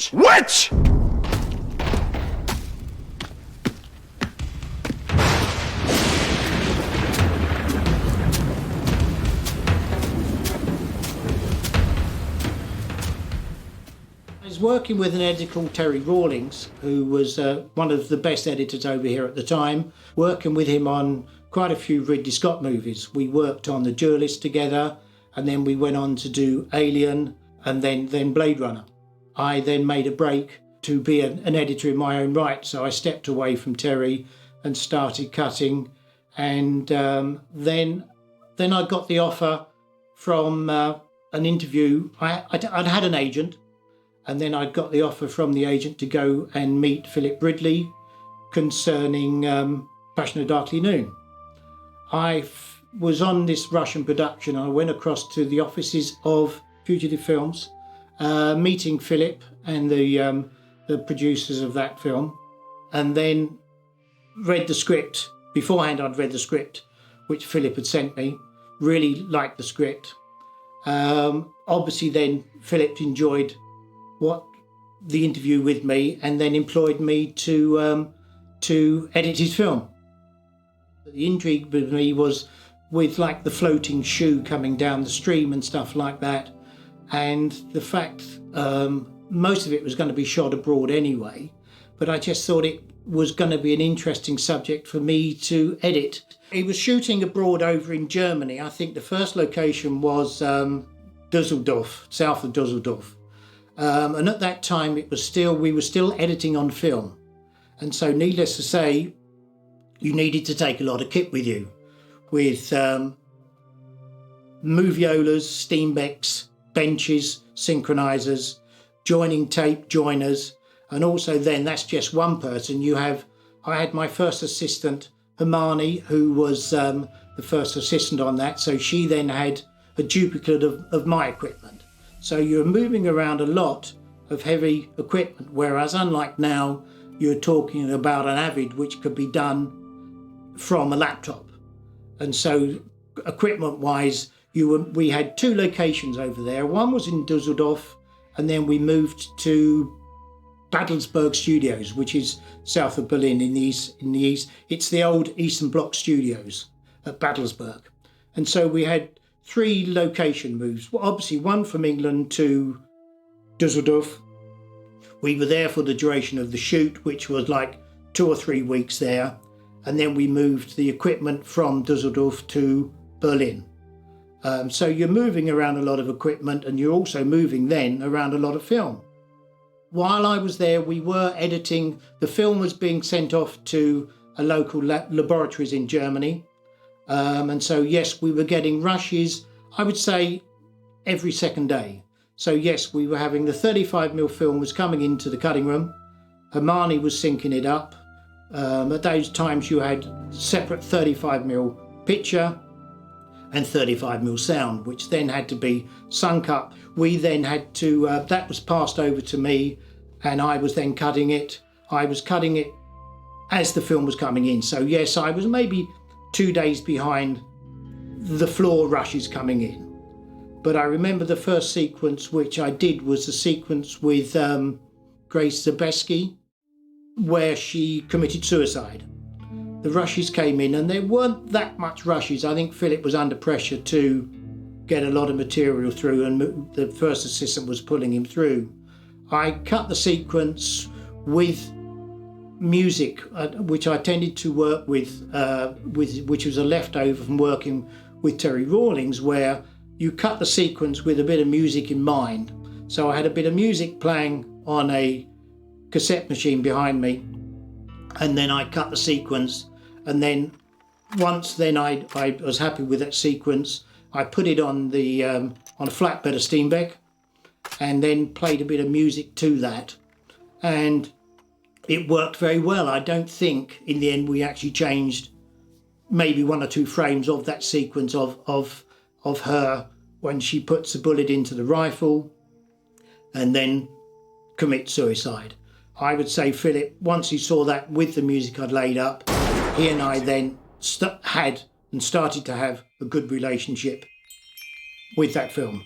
Witch! Witch! I was working with an editor called Terry Rawlings, who was one of the best editors over here at the time, working with him on quite a few Ridley Scott movies. We worked on The Duelist together, and then we went on to do Alien, and then Blade Runner. I then made a break to be an editor in my own right, so I stepped away from Terry and started cutting, and then I got the offer from an interview. I'd had an agent, and then I got the offer from the agent to go and meet Philip Ridley concerning Passion of Darkly Noon. I was on this Russian production. I went across to the offices of Fugitive Films, meeting Philip and the producers of that film, and then read the script. Beforehand, I'd read the script, which Philip had sent me. Really liked the script. Obviously, then Philip enjoyed the interview with me, and then employed me to edit his film. The intrigue with me was with like the floating shoe coming down the stream and stuff like that, and the fact most of it was going to be shot abroad anyway, but I just thought it was going to be an interesting subject for me to edit. He was shooting abroad over in Germany. I think the first location was Dusseldorf, south of Dusseldorf. And at that time, we were still editing on film. And so needless to say, you needed to take a lot of kit with you, with moviolas, Steenbecks, benches, synchronizers, joining tape, joiners. And also then, that's just one person. I had my first assistant, Hermione, who was the first assistant on that. So she then had a duplicate of my equipment. So you're moving around a lot of heavy equipment, whereas unlike now, you're talking about an Avid, which could be done from a laptop. And so equipment-wise, we had two locations over there. One was in Dusseldorf, and then we moved to Babelsberg Studios, which is south of Berlin in the east. It's the old Eastern Bloc Studios at Babelsberg. And so we had 3 location moves. Well, obviously one from England to Dusseldorf. We were there for the duration of the shoot, which was like 2 or 3 weeks there. And then we moved the equipment from Dusseldorf to Berlin. So you're moving around a lot of equipment, and you're also moving then around a lot of film. While I was there, we were editing. The film was being sent off to a local laboratories in Germany. And so, yes, we were getting rushes, I would say, every second day. So, yes, we were having the 35mm film was coming into the cutting room. Hermione was syncing it up. At those times, you had separate 35mm picture and 35mm sound, which then had to be sunk up. We then had to, that was passed over to me, and I was then cutting it. I was cutting it as the film was coming in. So, yes, I was maybe 2 days behind the floor rushes coming in. But I remember the first sequence which I did was the sequence with Grace Zabriskie, where she committed suicide. The rushes came in, and there weren't that much rushes. I think Philip was under pressure to get a lot of material through, and the first assistant was pulling him through. I cut the sequence with music, which I tended to work with, which was a leftover from working with Terry Rawlings, where you cut the sequence with a bit of music in mind. So I had a bit of music playing on a cassette machine behind me, and then I cut the sequence. And then once then I was happy with that sequence, I put it on on a flatbed of Steenbeck, and then played a bit of music to that, and it worked very well. I don't think in the end we actually changed maybe 1 or 2 frames of that sequence of her when she puts the bullet into the rifle and then commits suicide. I would say Philip, once he saw that with the music I'd laid up, he and I then had and started to have a good relationship with that film.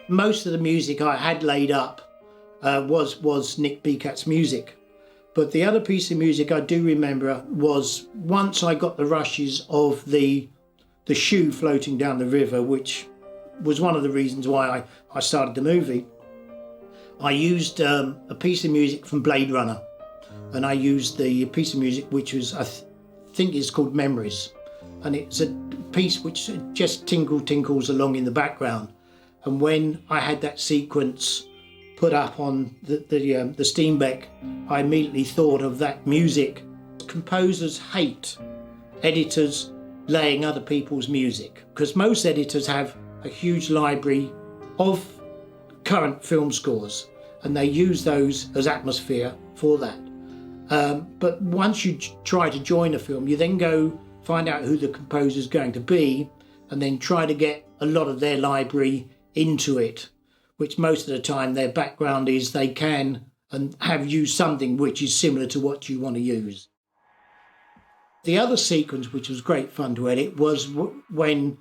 most of the music I had laid up was Nick Beacat's music. But the other piece of music I do remember was once I got the rushes of the shoe floating down the river, which was one of the reasons why I started the movie. I used a piece of music from Blade Runner, and I used the piece of music which was, I think it's called Memories. And it's a piece which just tinkles along in the background. And when I had that sequence put up on the Steenbeck, I immediately thought of that music. Composers hate editors laying other people's music, because most editors have a huge library of current film scores and they use those as atmosphere for that. But once you try to join a film, you then go find out who the composer's going to be and then try to get a lot of their library into it, which most of the time their background is they can and have used something which is similar to what you want to use. The other sequence, which was great fun to edit, was when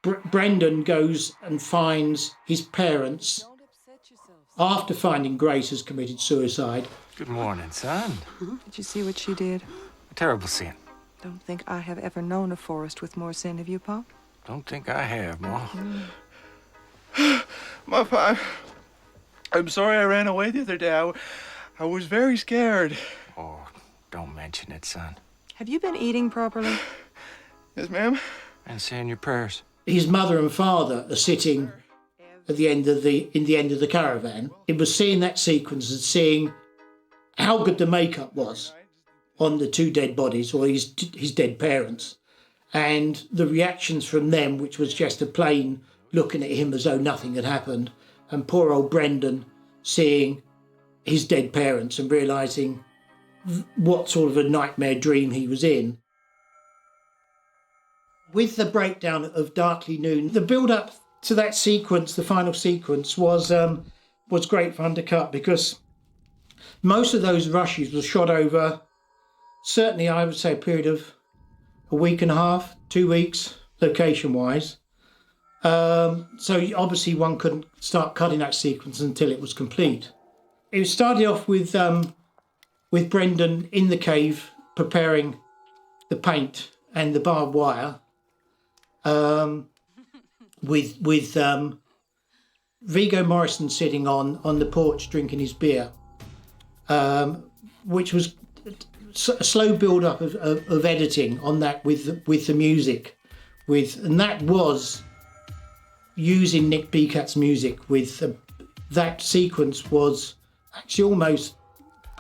Brendan goes and finds his parents after finding Grace has committed suicide. Good morning, son. Did you see what she did? A terrible sin. Don't think I have ever known a forest with more sin, have you, Pop? Don't think I have, Ma. Ma, I'm sorry I ran away the other day. I was very scared. Oh, don't mention it, son. Have you been eating properly? Yes, ma'am. And saying your prayers. His mother and father are sitting at the end of the caravan. It was seeing that sequence and seeing how good the makeup was on the two dead bodies, or his dead parents, and the reactions from them, which was just a plain looking at him as though nothing had happened, and poor old Brendan seeing his dead parents and realising what sort of a nightmare dream he was in. With the breakdown of Darkly Noon, the build-up to that sequence, the final sequence, was great fun to cut, because most of those rushes were shot over, certainly I would say, a period of a week and a half, 2 weeks, location-wise. So obviously one couldn't start cutting that sequence until it was complete. It started off with Brendan in the cave preparing the paint and the barbed wire, with Viggo Morrison sitting on the porch drinking his beer, which was a slow build-up of editing on that with the music, and that was using Nick Beacat's music. With that sequence was actually almost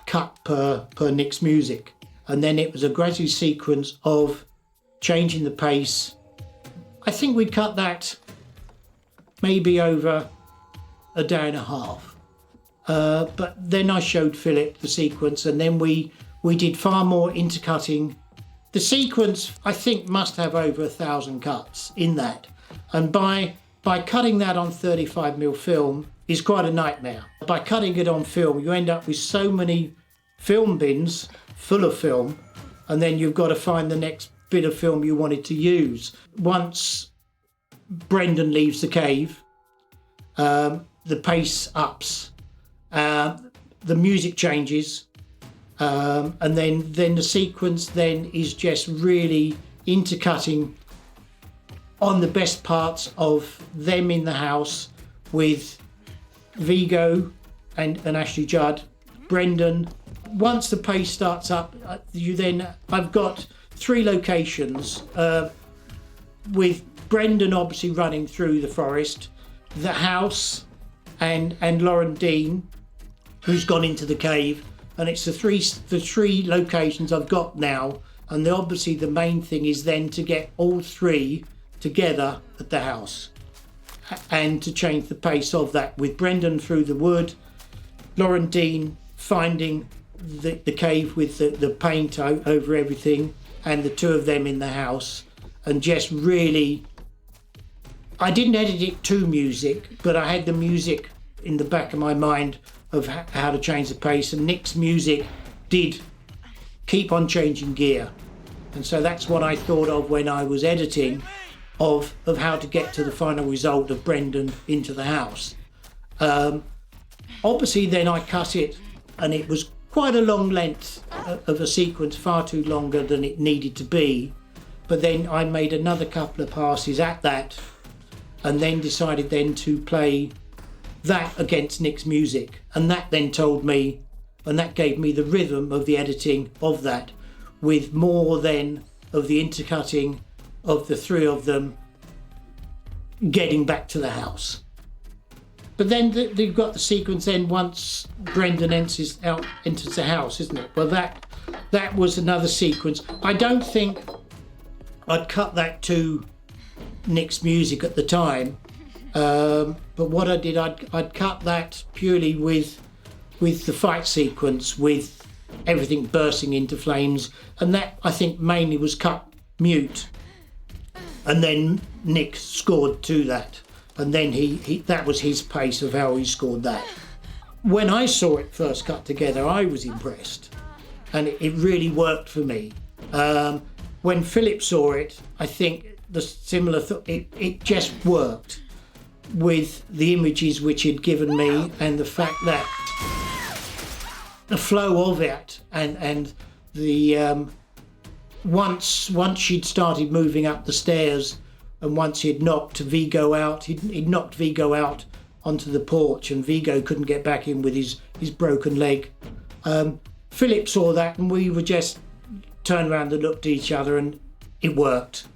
cut per Nick's music, and then it was a gradual sequence of changing the pace. I think we'd cut that maybe over a day and a half, but then I showed Philip the sequence, and then we did far more intercutting. The sequence, I think, must have over 1,000 cuts in that, and by cutting that on 35mm film is quite a nightmare. By cutting it on film, you end up with so many film bins full of film, and then you've got to find the next bit of film you wanted to use. Once Brendan leaves the cave, the pace ups, the music changes, and then the sequence then is just really intercutting on the best parts of them in the house with Viggo and Ashley Judd, Brendan. Once the pace starts up, I've got 3 locations, with Brendan obviously running through the forest, the house, and Lauren Dean, who's gone into the cave, and it's the three locations I've got now. And obviously the main thing is then to get all 3 together at the house and to change the pace of that, with Brendan through the wood, Lauren Dean finding the cave with the paint over everything, and the 2 of them in the house, and just really, I didn't edit it to music, but I had the music in the back of my mind of how to change the pace, and Nick's music did keep on changing gear, and so that's what I thought of when I was editing of how to get to the final result of Brendan into the house. Obviously then I cut it, and it was quite a long length of a sequence, far too longer than it needed to be. But then I made another couple of passes at that, and then decided then to play that against Nick's music. And that then told me, and that gave me the rhythm of the editing of that, with more then of the intercutting of the three of them getting back to the house. But then you've got the sequence then once Brendan enters the house, isn't it? Well, that was another sequence. I don't think I'd cut that to Nick's music at the time, but what I did, I'd cut that purely with the fight sequence, with everything bursting into flames, and that I think mainly was cut mute, and then Nick scored to that. And then he that was his pace of how he scored that. When I saw it first cut together, I was impressed, and it really worked for me. When Philip saw it, I think the similar it just worked with the images which he'd given me, and the fact that the flow of it, and the once she'd started moving up the stairs. And once he'd knocked Vigo out, he'd knocked Vigo out onto the porch, and Vigo couldn't get back in with his broken leg. Philip saw that, and we were just turned around and looked at each other, and it worked.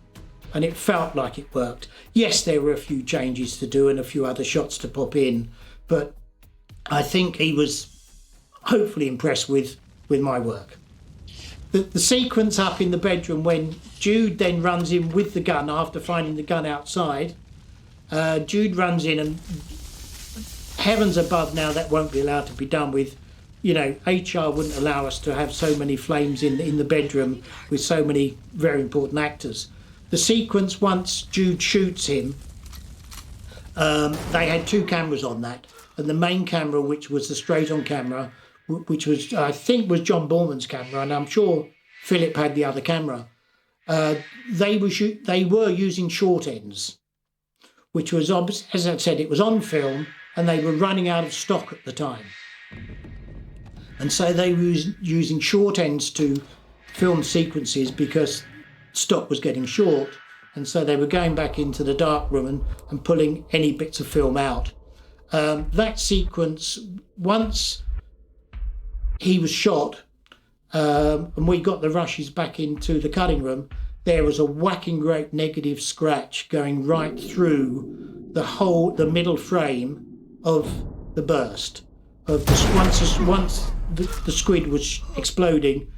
And it felt like it worked. Yes, there were a few changes to do and a few other shots to pop in, but I think he was hopefully impressed with my work. The sequence up in the bedroom when Jude then runs in with the gun after finding the gun outside. Jude runs in, and heavens above now that won't be allowed to be done with. HR wouldn't allow us to have so many flames in the bedroom with so many very important actors. The sequence once Jude shoots him, they had two cameras on that, and the main camera, which was the straight-on camera, which was, I think, was John Borman's camera, and I'm sure Philip had the other camera. They were using short ends, which was, as I said, it was on film, and they were running out of stock at the time. And so they were using short ends to film sequences because stock was getting short, and so they were going back into the dark room and pulling any bits of film out. That sequence, once he was shot, and we got the rushes back into the cutting room, there was a whacking great negative scratch going right through the middle frame of the burst. Once the squid was exploding,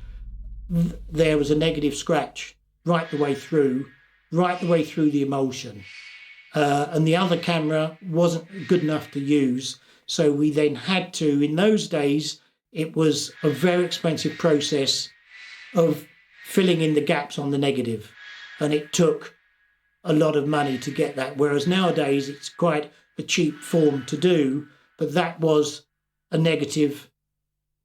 there was a negative scratch right the way through the emulsion. And the other camera wasn't good enough to use, so we then had to, in those days, it was a very expensive process of filling in the gaps on the negative, and it took a lot of money to get that, whereas nowadays it's quite a cheap form to do, but that was a negative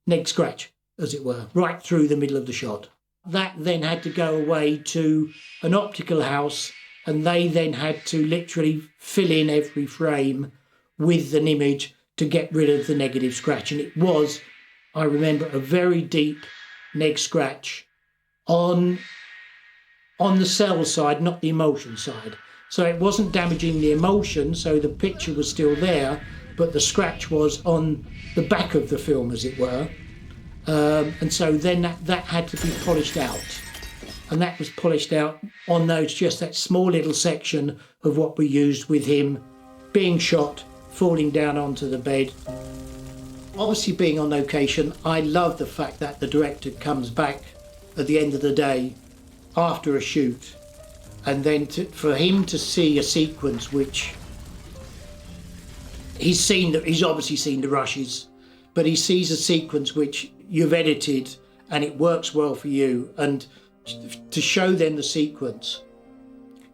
neg scratch, as it were, right through the middle of the shot. That then had to go away to an optical house, and they then had to literally fill in every frame with an image to get rid of the negative scratch. And it was, I remember, a very deep neg scratch on the cell side, not the emulsion side. So it wasn't damaging the emulsion, so the picture was still there, but the scratch was on the back of the film, as it were. And so then that had to be polished out. And that was polished out on just that small little section of what we used with him being shot, falling down onto the bed. Obviously, being on location, I love the fact that the director comes back at the end of the day after a shoot, and then for him to see a sequence which he's obviously seen the rushes, but he sees a sequence which you've edited and it works well for you, and to show them the sequence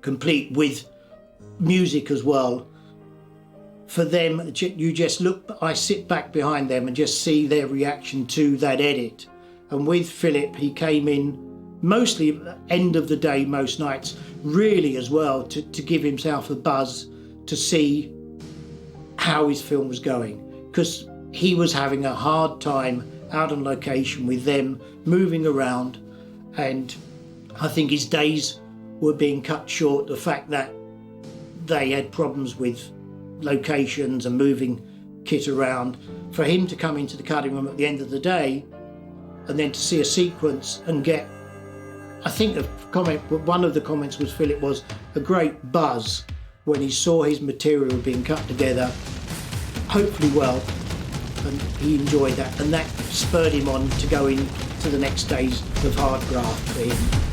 complete with music as well, for them, you just look, I sit back behind them and just see their reaction to that edit. And with Philip, he came in mostly at the end of the day, most nights, really as well, to give himself a buzz, to see how his film was going, because he was having a hard time out on location with them moving around, and I think his days were being cut short. The fact that they had problems with locations and moving kit around, for him to come into the cutting room at the end of the day and then to see a sequence and get, I think one of the comments was, Philip, was a great buzz when he saw his material being cut together, hopefully well, and he enjoyed that, and that spurred him on to go into the next days of hard graft for him.